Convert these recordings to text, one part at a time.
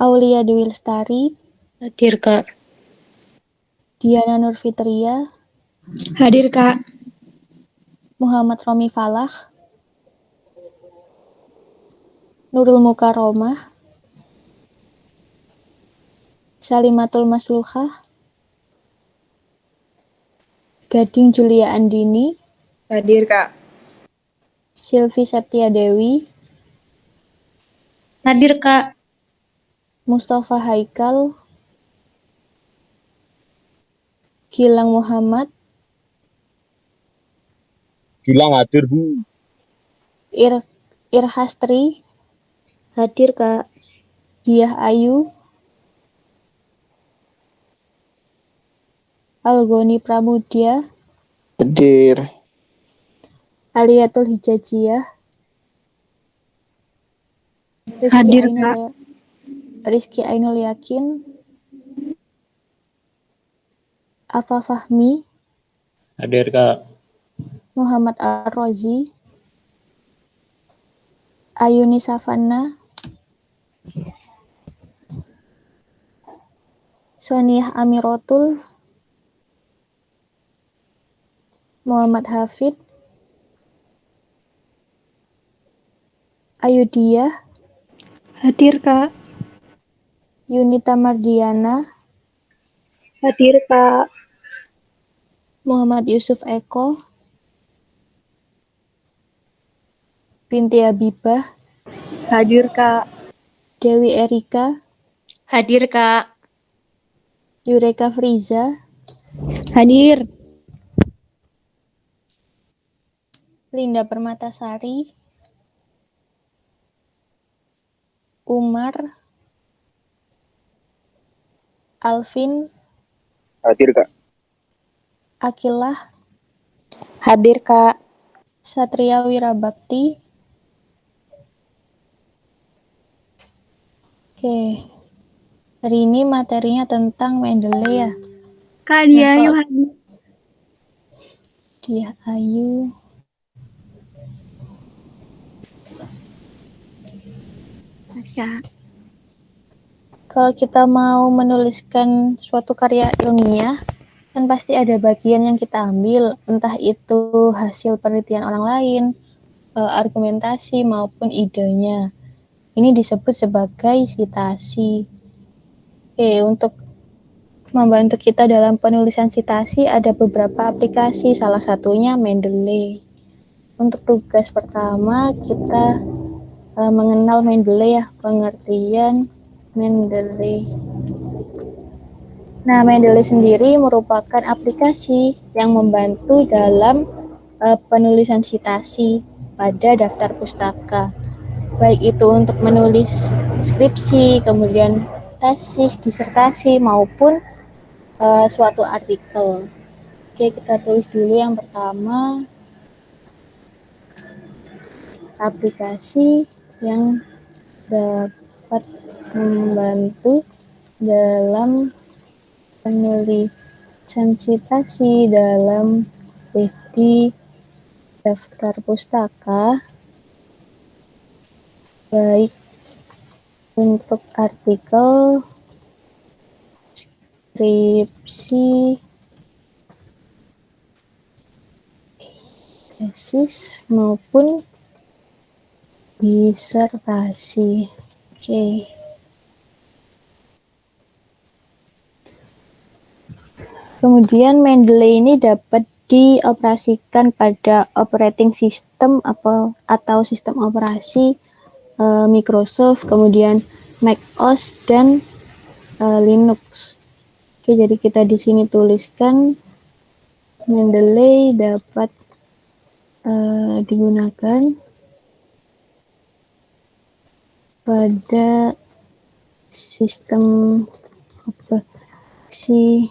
Aulia Dewi Lestari, Hadir, Kak. Diana Nurfitria, Hadir, Kak. Muhammad Romi Falah, Nurul Mukaromah, Salimatul Masluhah, Gading Julia Andini, Hadir, Kak. Silvi Septia Dewi, Hadir, Kak. Mustafa Haikal, Gilang Muhammad, Gilang hadir, Bu. Irhastri, Hadir, Kak. Diah Ayu, Algoni Pramudia, Hadir. Aliatul Hijajiyah, Hadir, Kak. Rizky Ainul Yakin, Afa Fahmi, Hadir, Kak. Muhammad Ar-Rozi, Ayuni Savana, Soniah Amirotul, Muhammad Hafid, Ayudiyah, Hadir, Kak. Yunita Mardiana, Hadir, Kak. Muhammad Yusuf Eko, Binti Habibah, Hadir, Kak. Dewi Erika, Hadir, Kak. Yureka Friza, Hadir. Linda Permatasari, Umar, Alvin, Hadir, Kak. Akilah, Hadir, Kak. Satria Wirabakti. Oke, hari ini materinya tentang Mendeley ya. Kak Dia Ayu hadir. Diah Ayu. Kak. Kalau kita mau menuliskan suatu karya ilmiah, kan pasti ada bagian yang kita ambil, entah itu hasil penelitian orang lain, argumentasi maupun idenya. Ini disebut sebagai sitasi. Oke, untuk membantu kita dalam penulisan sitasi ada beberapa aplikasi, salah satunya Mendeley. Untuk tugas pertama kita mengenal Mendeley ya, pengertian Mendeley. Nah, Mendeley sendiri merupakan aplikasi yang membantu dalam penulisan sitasi pada daftar pustaka. Baik itu untuk menulis skripsi, kemudian tesis, disertasi, maupun suatu artikel. Oke, kita tulis dulu yang pertama. Aplikasi yang dapat membantu dalam penulisan sitasi dalam di daftar pustaka, baik untuk artikel, skripsi, tesis, maupun disertasi. Oke. Kemudian Mendeley ini dapat dioperasikan pada operating system atau sistem operasi Microsoft, kemudian Mac OS dan Linux. Oke, jadi kita di sini tuliskan Mendeley dapat digunakan pada sistem operasi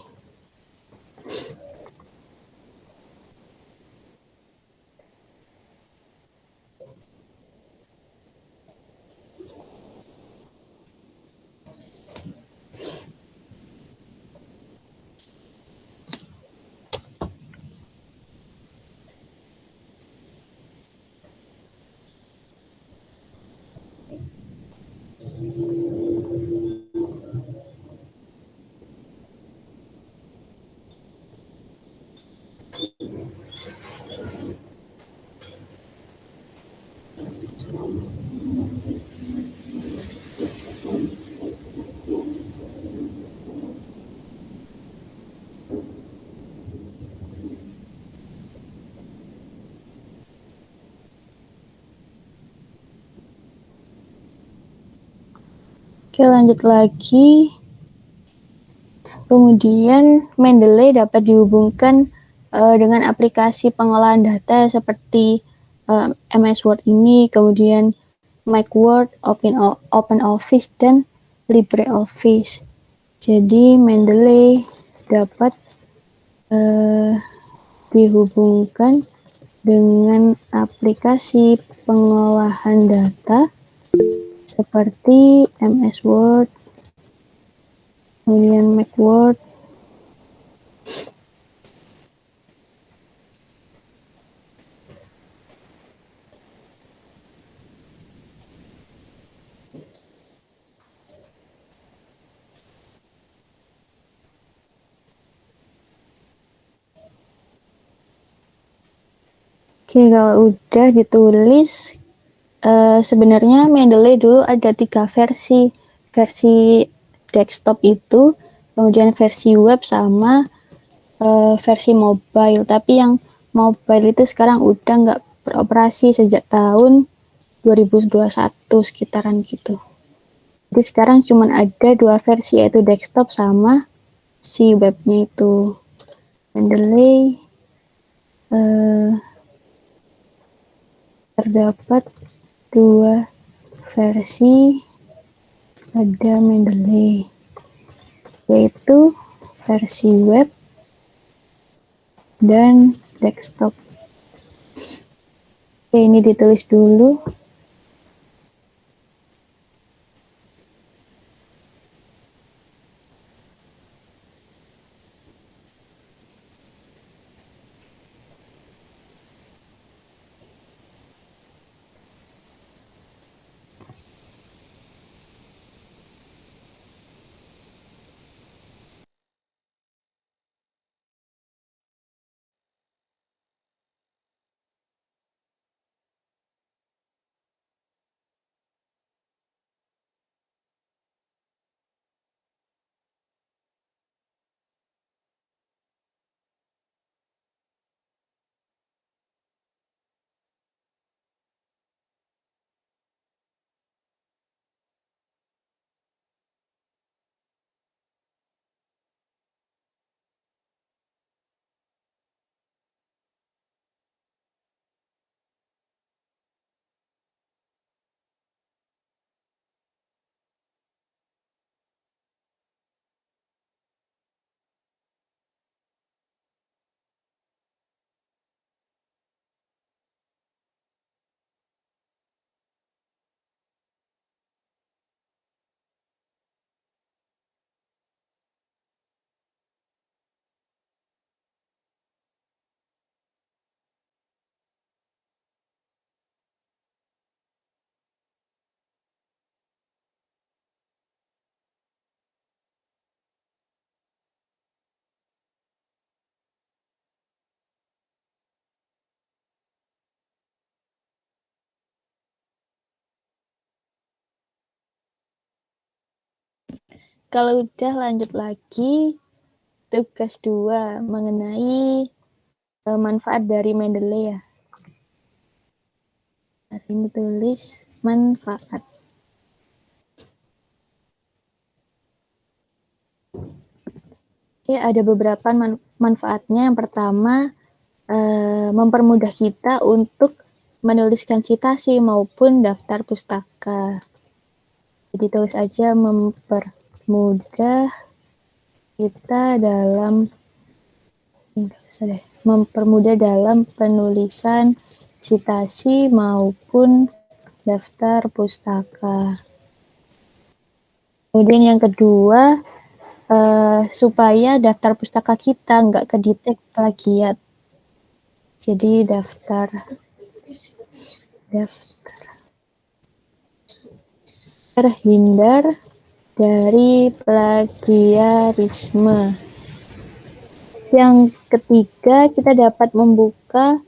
Oke, lanjut lagi. Kemudian Mendeley dapat dihubungkan dengan aplikasi pengolahan data seperti MS Word ini, kemudian Micword, OpenOffice, dan LibreOffice. Jadi Mendeley dapat dihubungkan dengan aplikasi pengolahan data seperti MS Word, kemudian Micword, Oke, kalau udah ditulis, sebenarnya Mendeley dulu ada 3 versi. Versi desktop itu, kemudian versi web, sama versi mobile. Tapi yang mobile itu sekarang udah nggak beroperasi sejak tahun 2021 sekitaran gitu. Jadi sekarang cuma ada 2 versi, yaitu desktop sama si webnya itu. Mendeley terdapat 2 versi pada Mendeley, yaitu versi web dan desktop. Oke, ini ditulis dulu. Kalau udah, lanjut lagi tugas 2 mengenai manfaat dari Mendeley ya. Hari ini tulis manfaat. Oke, ada beberapa manfaatnya. Yang pertama, mempermudah kita untuk menuliskan citasi maupun daftar pustaka. Jadi tulis aja mempermudah kita dalam penulisan citasi maupun daftar pustaka. Kemudian yang kedua, supaya daftar pustaka kita nggak kedetek plagiat. Jadi daftar terhindar dari plagiarisme. Yang ketiga, kita dapat membuka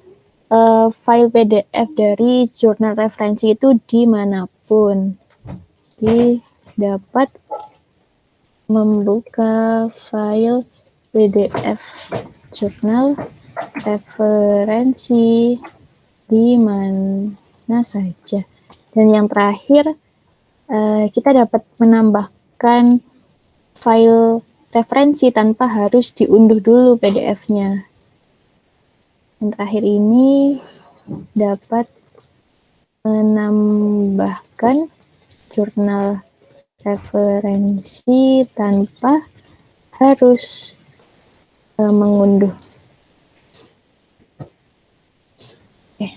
file PDF dari jurnal referensi itu dimanapun. Jadi dapat membuka file PDF jurnal referensi di mana saja. Dan yang terakhir, kita dapat menambahkan file referensi tanpa harus diunduh dulu PDF-nya. Yang terakhir ini dapat menambahkan jurnal referensi tanpa harus mengunduh. Oke.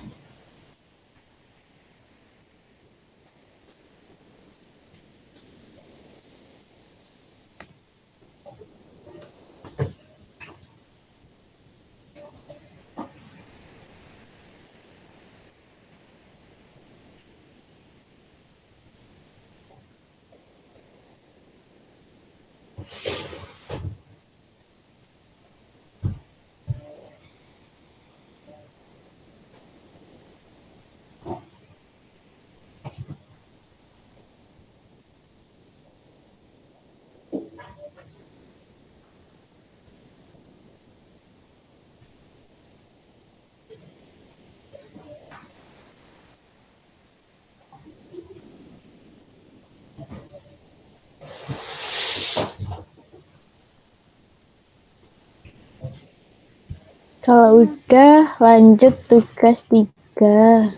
Kalau udah, lanjut tugas 3.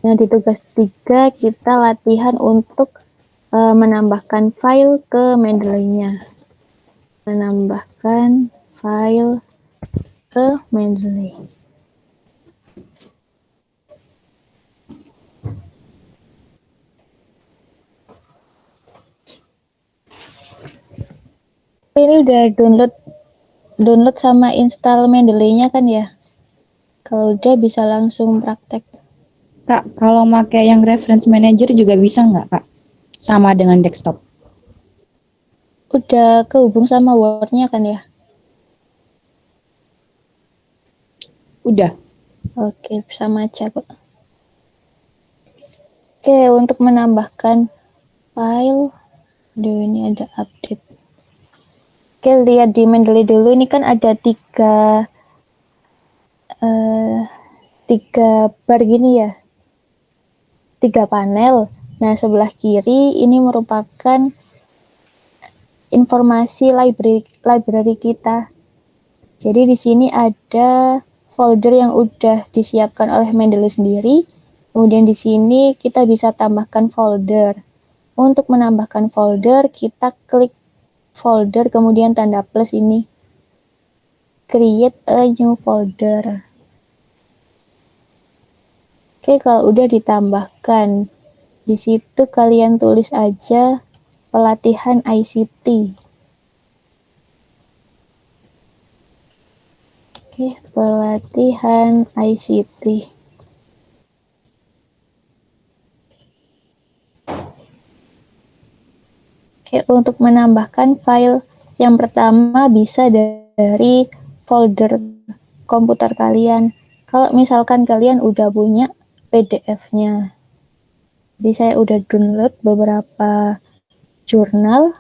Nah, di tugas 3 kita latihan untuk menambahkan file ke Mendeley-nya. Menambahkan file ke Mendeley. Ini udah download sama install Mendeley-nya kan ya? Kalau udah bisa langsung praktek. Kak, kalau pakai yang reference manager juga bisa nggak, Kak? Sama dengan desktop. Udah kehubung sama Word-nya kan ya? Udah. Oke, sama aja kok. Oke, untuk menambahkan file, ini ada update. Oke, lihat di Mendeley dulu, ini kan ada 3 bar gini ya, 3 panel. Nah, sebelah kiri ini merupakan informasi library kita. Jadi di sini ada folder yang udah disiapkan oleh Mendeley sendiri. Kemudian di sini kita bisa tambahkan folder. Untuk menambahkan folder, kita klik folder, kemudian tanda plus ini. Create a new folder. Oke, kalau udah ditambahkan, di situ kalian tulis aja pelatihan ICT. Oke, pelatihan ICT. Oke, untuk menambahkan file yang pertama bisa dari folder komputer kalian. Kalau misalkan kalian udah punya PDF-nya. Jadi saya udah download beberapa jurnal.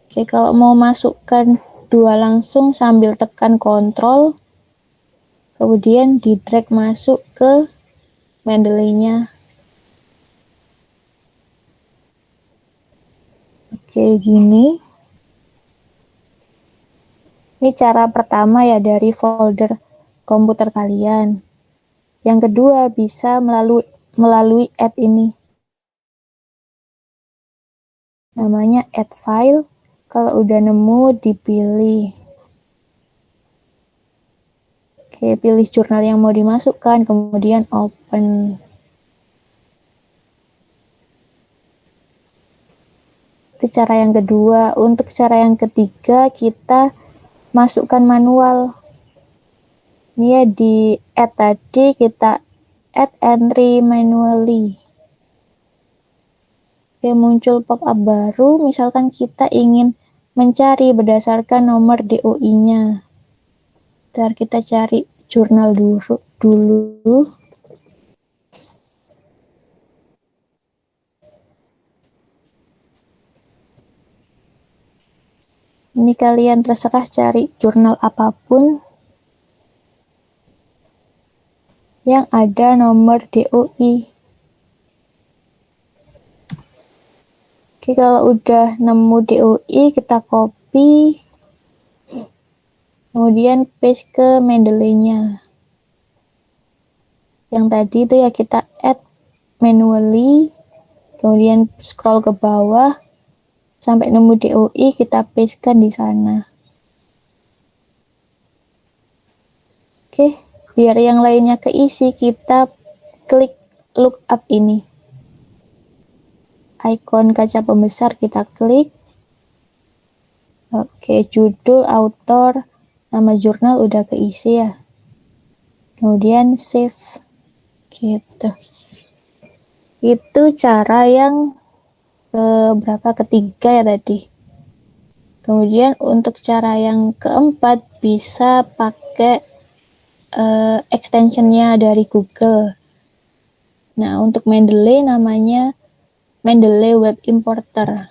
Oke, kalau mau masukkan 2 langsung sambil tekan kontrol, kemudian di drag masuk ke Mendeley-nya. Oke, gini. Ini cara pertama ya dari folder komputer kalian. Yang kedua bisa melalui add ini. Namanya add file. Kalau udah nemu dipilih. Oke, pilih jurnal yang mau dimasukkan, kemudian open. Itu cara yang kedua. Untuk cara yang ketiga kita masukkan manual. Ini ya di add tadi kita add entry manually. Oke, muncul pop-up baru, misalkan kita ingin mencari berdasarkan nomor DOI-nya. Ntar kita cari jurnal dulu. Ini kalian terserah cari jurnal apapun yang ada nomor DOI. Oke, kalau udah nemu DOI, kita copy, kemudian paste ke Mendeley-nya. Yang tadi itu ya kita add manually, kemudian scroll ke bawah, sampai nemu DOI, kita pastekan di sana. Oke, biar yang lainnya keisi, kita klik lookup ini. Icon kaca pembesar kita klik. Oke, judul, author, nama jurnal udah keisi ya. Kemudian save. Gitu. Itu cara yang ketiga ya tadi. Kemudian untuk cara yang keempat bisa pakai extensionnya dari Google. Nah, untuk Mendeley namanya Mendeley Web Importer.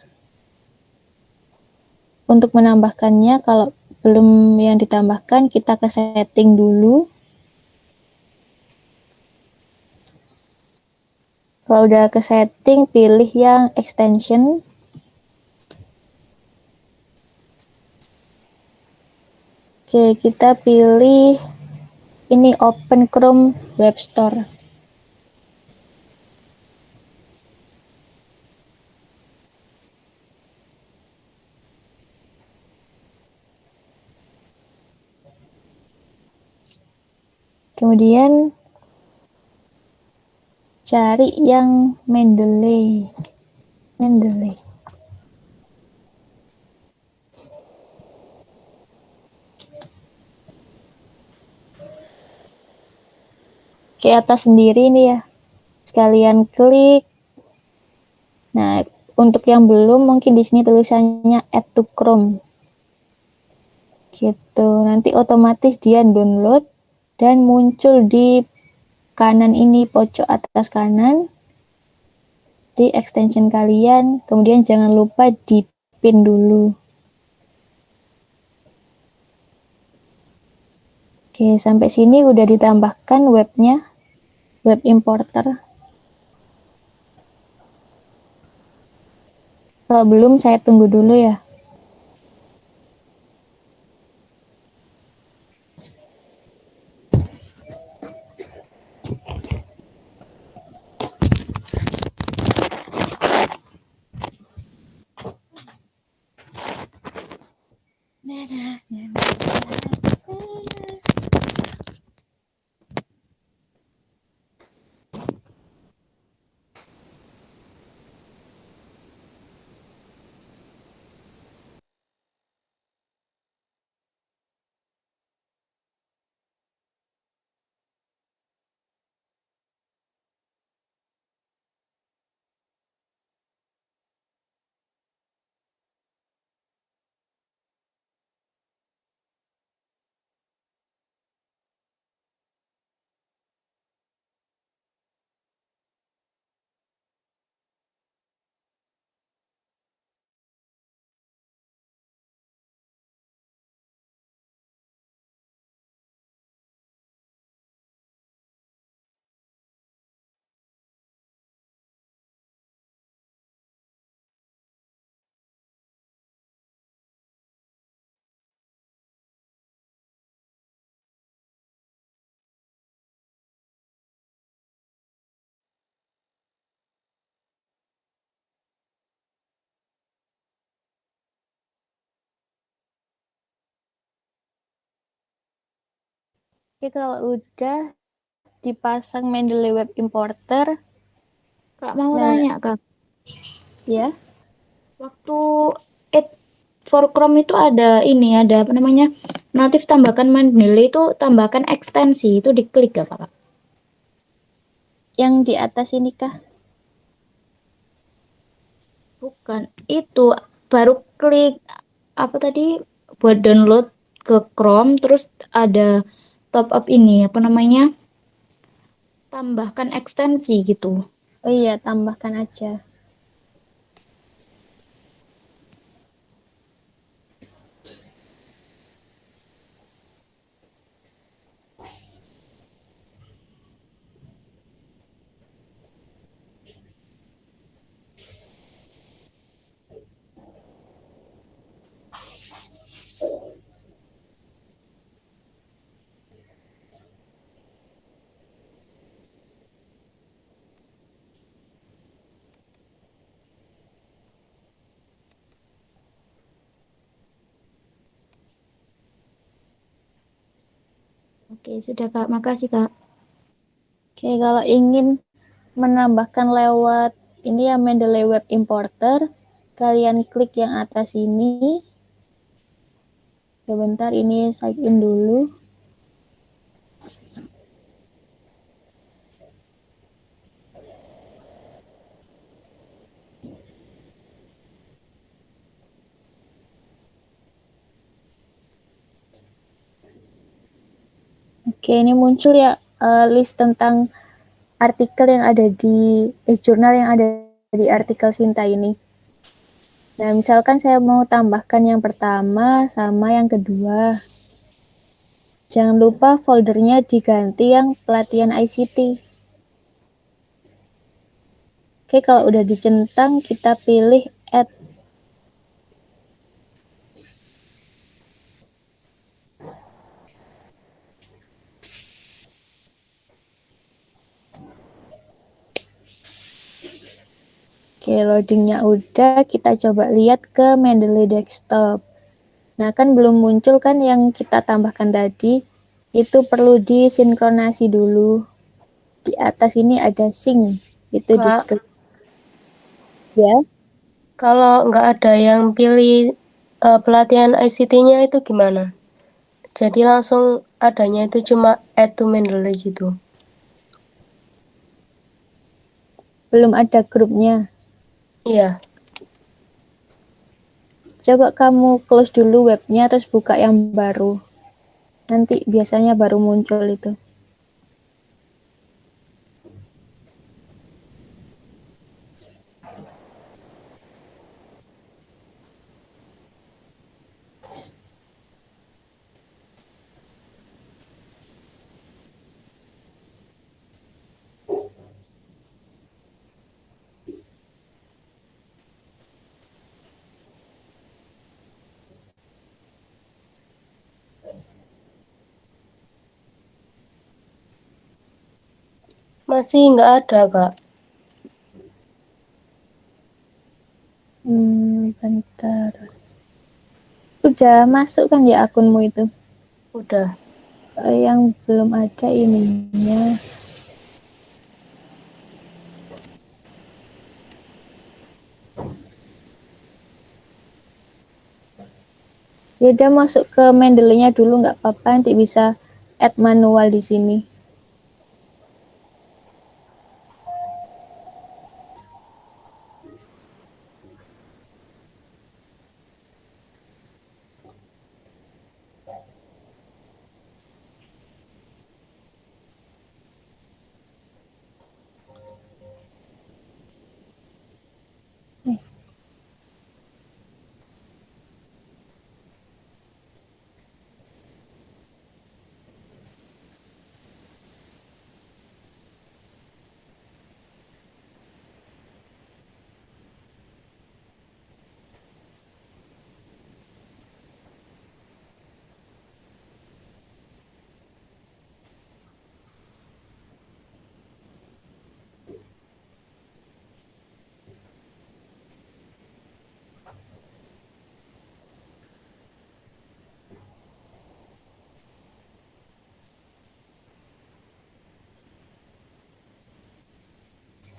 Untuk menambahkannya, kalau belum yang ditambahkan, kita ke setting dulu. Kalau udah ke setting, pilih yang extension. Oke, kita pilih ini Open Chrome Web Store. Kemudian cari yang Mendeley. Ke atas sendiri nih ya. Sekalian klik. Nah, untuk yang belum mungkin di sini tulisannya add to Chrome. Gitu. Nanti otomatis dia download dan muncul di kanan ini, pojok atas kanan di extension kalian. Kemudian jangan lupa di pin dulu. Oke, sampai sini udah ditambahkan webnya, web importer. Kalau belum, saya tunggu dulu ya. Oke, kalau udah dipasang Mendeley Web Importer, Kak mau nah, tanya Kak, ya, waktu add for Chrome itu ada ini, ada apa namanya, notif tambahkan Mendeley itu tambahkan ekstensi, itu diklik ya Kak? yang di atas ini kah? Bukan, itu baru klik apa tadi buat download ke Chrome, terus ada top up ini apa namanya, tambahkan ekstensi gitu. Oh iya, tambahkan aja. Oke, sudah Kak. Makasih Kak. Oke, kalau ingin menambahkan lewat ini ya Mendeley Web Importer, kalian klik yang atas ini. Sebentar, ini sign in dulu. Oke, ini muncul ya list tentang artikel yang ada di jurnal yang ada di artikel Sinta ini. Nah, misalkan saya mau tambahkan yang pertama sama yang kedua. Jangan lupa foldernya diganti yang pelatihan ICT. Oke, kalau udah dicentang, kita pilih add. Oke, loadingnya udah, kita coba lihat ke Mendeley Desktop. Nah, kan belum muncul kan yang kita tambahkan tadi, itu perlu disinkronasi dulu. Di atas ini ada sync, itu Kak, diklik. Ya, kalau nggak ada yang pilih pelatihan ICT-nya itu gimana? Jadi langsung adanya itu cuma add to Mendeley gitu. belum ada grupnya. Iya, Coba kamu close dulu webnya, terus buka yang baru. Nanti biasanya baru muncul itu. masih nggak ada, Kak. Bentar. Udah masuk kan ya akunmu itu? Udah. Yang belum ada ininya. Ya udah masuk ke Mendeley-nya dulu nggak apa-apa, nanti bisa add manual di sini.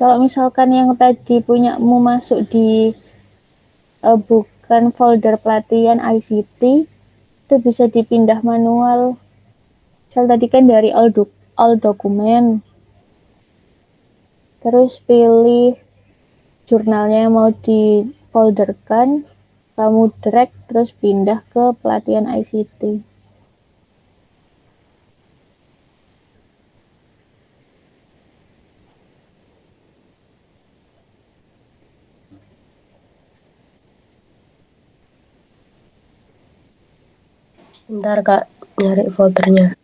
Kalau misalkan yang tadi punyamu masuk di bukan folder pelatihan ICT, itu bisa dipindah manual. Misal tadi kan dari all dokumen. Terus pilih jurnalnya yang mau difolderkan, kamu drag terus pindah ke pelatihan ICT. Bentar, Kak, nyari foldernya.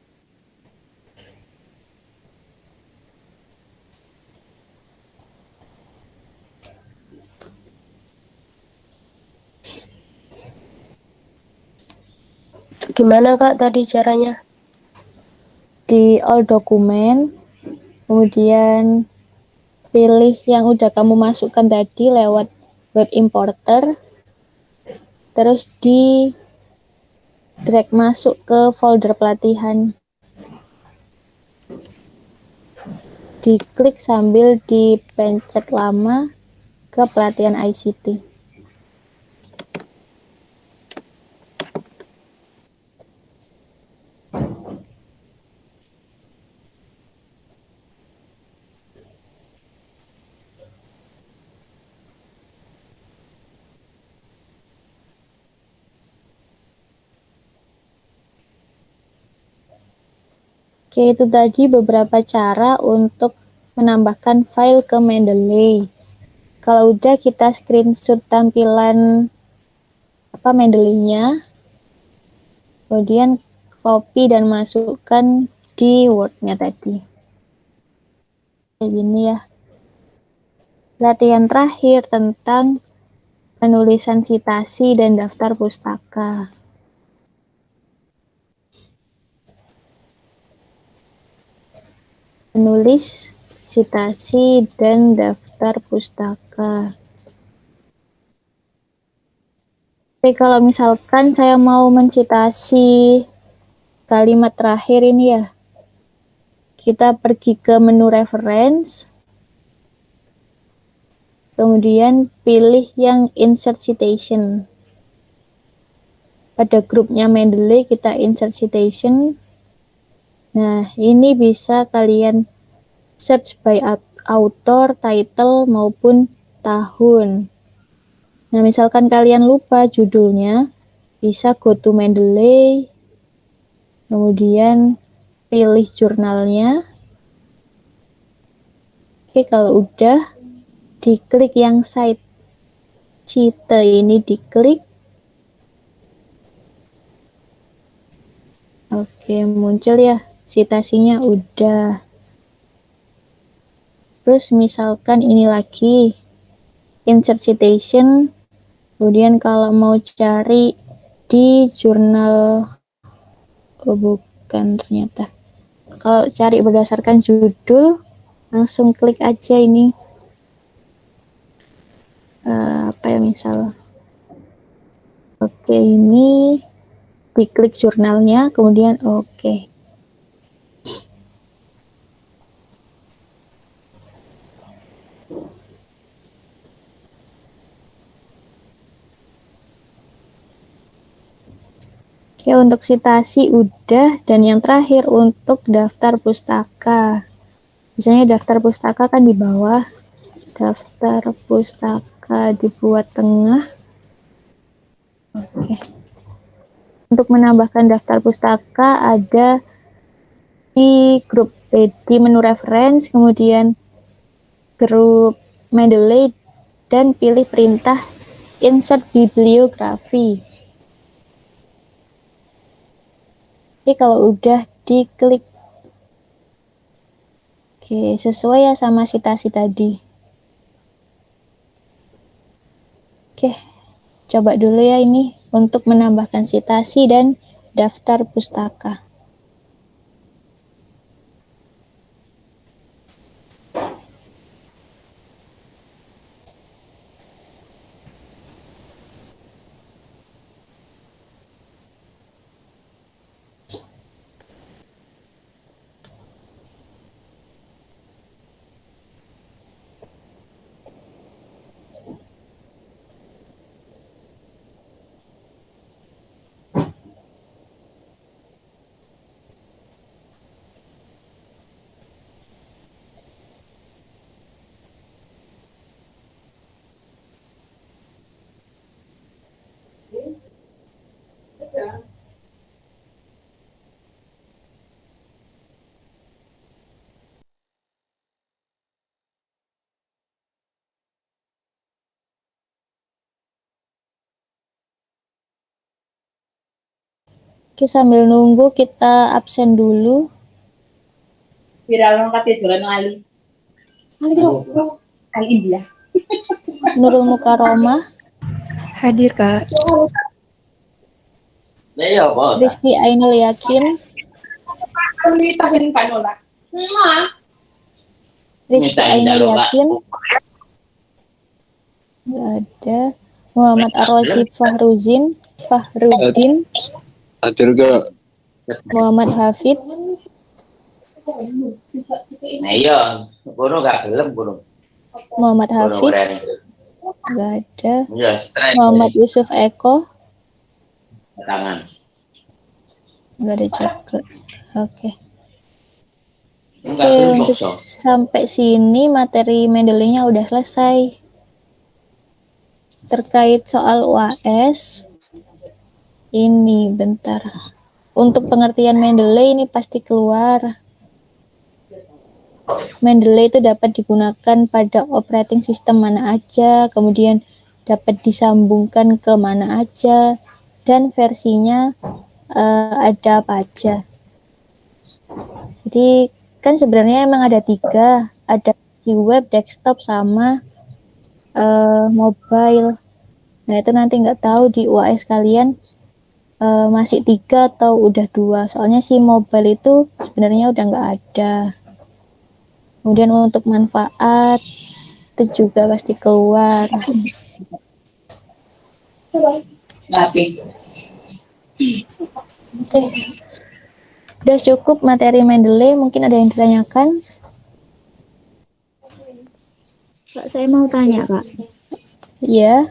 Gimana, Kak, tadi caranya? Di all dokumen, kemudian pilih yang udah kamu masukkan tadi lewat web importer, terus di drag masuk ke folder pelatihan. diklik sambil dipencet lama ke pelatihan ICT. Oke, itu tadi beberapa cara untuk menambahkan file ke Mendeley. Kalau udah, kita screenshot tampilan Mendeley-nya, kemudian copy dan masukkan di Word-nya tadi. Kayak gini ya. Latihan terakhir tentang penulisan citasi dan daftar pustaka. Menulis citasi dan daftar pustaka. Oke, kalau misalkan saya mau mencitasi kalimat terakhir ini ya, kita pergi ke menu reference, kemudian pilih yang insert citation. Pada grupnya Mendeley kita insert citation. Nah, ini bisa kalian search by author, title, maupun tahun. Nah, misalkan kalian lupa judulnya, bisa go to Mendeley, kemudian pilih jurnalnya. Oke, kalau udah, diklik yang site cite ini, diklik. Oke, muncul ya citasinya udah. Terus misalkan ini lagi insert citation, kemudian kalau mau cari di jurnal, oh bukan ternyata. Kalau cari berdasarkan judul, langsung klik aja ini. Misal. Oke, ini diklik jurnalnya, kemudian oke. Oke, untuk citasi udah, dan yang terakhir untuk daftar pustaka. Misalnya daftar pustaka kan di bawah, daftar pustaka dibuat tengah. Oke. Untuk menambahkan daftar pustaka ada di grup di menu reference, kemudian grup Mendeley, dan pilih perintah insert bibliografi. Jadi kalau udah diklik, oke, sesuai ya sama citasi tadi. Oke, coba dulu ya ini untuk menambahkan citasi dan daftar pustaka. Oke, sambil nunggu kita absen dulu. Viral angkat jalan Ali. Ali India. Nurul Mukaromah, Hadir, Kak. Rizky Ainul Yakin, Rizky Ainul Yakin, nggak ada. Muhammad Ar-Rasyid Fahrudin, Hadir Kak. Muhammad Hafid, Nah iya, kono gak gelem kono. Muhammad Kono Hafid, orangnya. nggak ada. Iya, stres. Muhammad Yusuf Eko, Tangan. nggak ada juga. Oke. Enggak Oke, gelem untuk kok. sampai sini materi Mendeley-nya udah selesai. Terkait soal UAS, ini bentar. Untuk pengertian Mendeley ini pasti keluar. Mendeley itu dapat digunakan pada operating system mana aja, kemudian dapat disambungkan ke mana aja, dan versinya ada apa aja. Jadi kan sebenarnya emang ada 3, ada si web, desktop, sama mobile. Nah itu nanti nggak tahu di UAS kalian masih 3 atau udah 2. Soalnya si mobile itu sebenarnya udah nggak ada. Kemudian untuk manfaat itu juga pasti keluar. Tapi Oke. Udah cukup materi Mendeley, mungkin ada yang ditanyakan? Kak, saya mau tanya, Kak. Iya.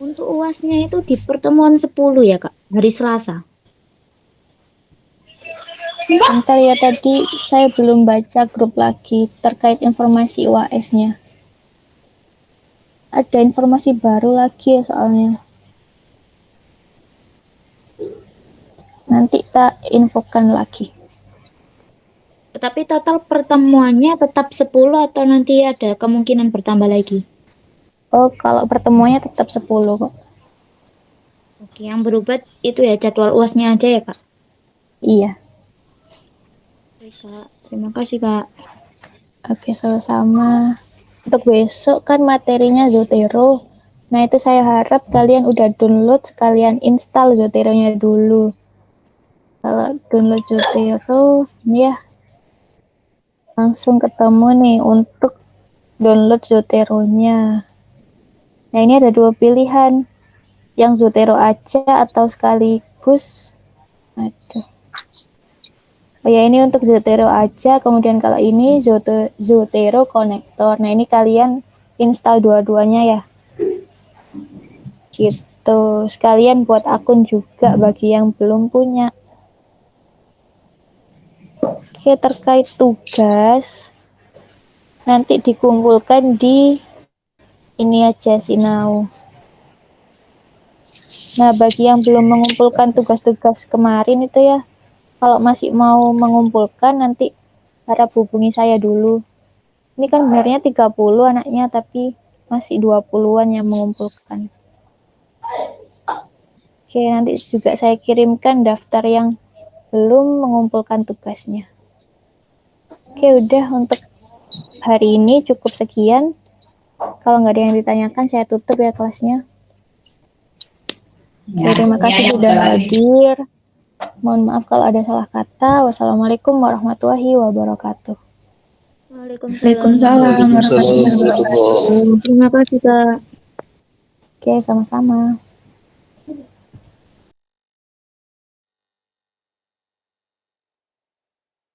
Untuk UASnya itu di pertemuan 10 ya, Kak? Hari Selasa. Bentar ya, tadi saya belum baca grup lagi terkait informasi UAS-nya. Ada informasi baru lagi ya soalnya. Nanti kita infokan lagi. Tapi total pertemuannya tetap 10 atau nanti ada kemungkinan bertambah lagi? Oh, kalau pertemuannya tetap 10 kok. Oke, yang berubah itu ya jadwal UASnya aja ya, Kak? Iya. Oke, Kak. Terima kasih, Kak. Oke, sama-sama. Untuk besok kan materinya Zotero. Nah, itu saya harap kalian udah download, sekalian install Zotero-nya dulu. Kalau download Zotero, ya langsung ketemu nih untuk download Zotero-nya. Nah, ini ada 2 pilihan. Yang Zotero aja atau sekaligus. Aduh. Oh ya, ini untuk Zotero aja. Kemudian kalau ini Zotero konektor. Nah, ini kalian install dua-duanya ya. Gitu. Sekalian buat akun juga bagi yang belum punya. Oke, terkait tugas, nanti dikumpulkan di ini aja, Sinau. Nah, bagi yang belum mengumpulkan tugas-tugas kemarin itu ya, kalau masih mau mengumpulkan nanti harap hubungi saya dulu. Ini kan sebenarnya 30 anaknya, tapi masih 20-an yang mengumpulkan. Oke, nanti juga saya kirimkan daftar yang belum mengumpulkan tugasnya. Oke, udah untuk hari ini cukup sekian. Kalau nggak ada yang ditanyakan, saya tutup ya kelasnya. Oke, terima kasih sudah hadir. Mohon maaf kalau ada salah kata. Wassalamualaikum warahmatullahi wabarakatuh. Waalaikumsalam warahmatullahi wabarakatuh. Terima kasih, Kak. Oke, sama-sama.